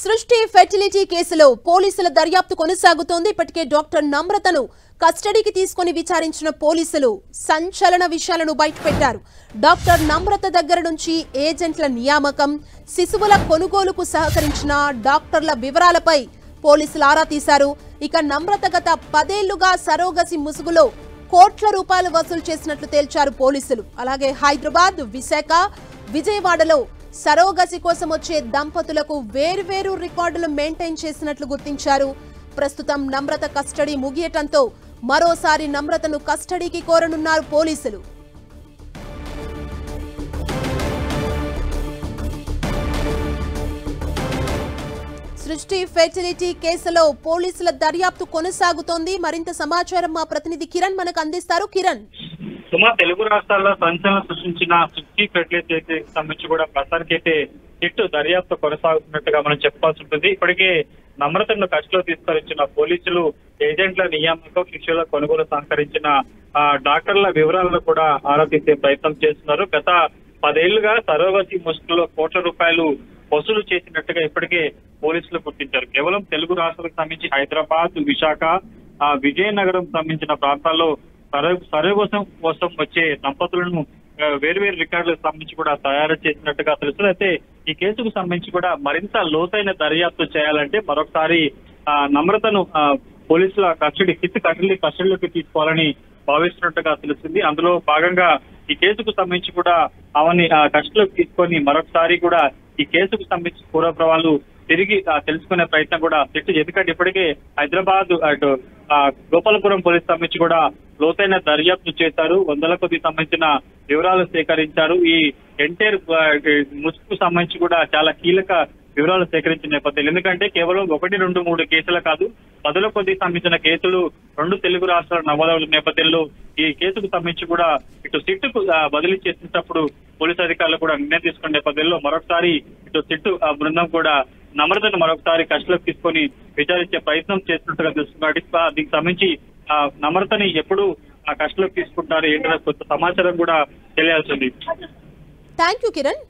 సృష్టి ఫెర్టిలిటీ కేసులో పోలీసుల దర్యాప్తు కొనసాగుతోంది. ఇప్పటికే డాక్టర్ నమ్రతను కస్టడీకి తీసుకుని విచారించిన పోలీసులు సంచలన విషయాలను బయటపెట్టారు. డాక్టర్ నమ్రత దగ్గర నుంచి ఏజెంట్ల నియామకం, శిశువుల కొనుగోలుకు సహకరించిన డాక్టర్ల వివరాలపై పోలీసులు ఆరా తీశారు. ఇక నమ్రత గత 10 ఏళ్లుగా సరోగసి ముసుగులో కోట్ల రూపాయలు వసూలు చేసినట్లు తేల్చారు పోలీసులు. అలాగే హైదరాబాద్, విశాఖ, విజయవాడలో సరోగసి కోసం వచ్చే దంపతులకు వేర్వేరు రికార్డులు మెయింటైన్ చేసినట్లు గుర్తించారు. ప్రస్తుతం నమ్రత కస్టడీ ముగియటంతో మరోసారి నమ్రతను కస్టడీకి కోరనున్నారు పోలీసులు. సృష్టి ఫెర్టిలిటీ కేసులో పోలీసుల దర్యాప్తు కొనసాగుతోంది. మరింత సమాచారం మా ప్రతినిధి కిరణ్ మనకు అందిస్తారు. కిరణ్, తెలుగు రాష్ట్రాల్లో సంచలనం సృష్టించిన సృష్టి ఫెర్టిలిటీకి సంబంధించి కూడా ప్రస్తుతానికైతే సిట్టు దర్యాప్తు కొనసాగుతున్నట్టుగా మనం చెప్పాల్సి ఉంటుంది. ఇప్పటికే నమ్రతను కస్టడీలో తీసుకొచ్చిన పోలీసులు ఏజెంట్ల నియామకం, శిశువుల కొనుగోలు సహకరించిన డాక్టర్ల వివరాలను కూడా ఆరా తీసే ప్రయత్నం చేస్తున్నారు. గత 10 ఏళ్లుగా సరోగసి ముసుగులో కోట్ల రూపాయలు వసూలు చేసినట్టుగా ఇప్పటికే పోలీసులు గుర్తించారు. కేవలం తెలుగు రాష్ట్రాలకు సంబంధించి హైదరాబాద్, విశాఖ, విజయనగరం సంబంధించిన ప్రాంతాల్లో సరోగసం కోసం వచ్చే దంపతులను వేర్వేరు రికార్డులకు సంబంధించి కూడా తయారు చేసినట్టుగా తెలుస్తుంది. అయితే ఈ కేసుకు సంబంధించి కూడా మరింత లోతైన దర్యాప్తు చేయాలంటే మరొకసారి నమ్రతను పోలీసుల కస్టడీలోకి తీసుకోవాలని భావిస్తున్నట్టుగా తెలుస్తుంది. అందులో భాగంగా ఈ కేసుకు సంబంధించి కూడా అవన్నీ కస్టడీలోకి తీసుకొని మరొకసారి కూడా ఈ కేసుకు సంబంధించి పూర్వప్రవాలు తిరిగి తెలుసుకునే ప్రయత్నం కూడా సిట్టు, ఎందుకంటే ఇప్పటికే హైదరాబాద్ అటు గోపాలపురం పోలీసు సంబంధించి కూడా లోతైన దర్యాప్తు చేశారు. 100ల కొద్ది సంబంధించిన వివరాలు సేకరించారు. ఈ ఎంటైర్ ముసుగుకు సంబంధించి కూడా చాలా కీలక వివరాలు సేకరించిన నేపథ్యంలో, ఎందుకంటే కేవలం 1, 2, 3 కేసులు కాదు, 10ల కొద్ది సంబంధించిన కేసులు 2 తెలుగు రాష్ట్రాల నమోదవుల నేపథ్యంలో ఈ కేసుకు సంబంధించి కూడా ఇటు సిట్టుకు బదిలీ చేసేటప్పుడు పోలీసు అధికారులు కూడా నిర్ణయం తీసుకున్న నేపథ్యంలో మరొకసారి ఇటు సిట్టు బృందం కూడా నమ్రతను మరొకసారి కస్టడీలోకి తీసుకొని విచారించే ప్రయత్నం చేస్తున్నట్టుగా తెలుస్తుంది. దీనికి సంబంధించి నమ్రతని ఎప్పుడు కస్టడీలోకి తీసుకుంటారు ఏంటనే కొంత సమాచారం కూడా తెలియాల్సింది. Thank you Kiran.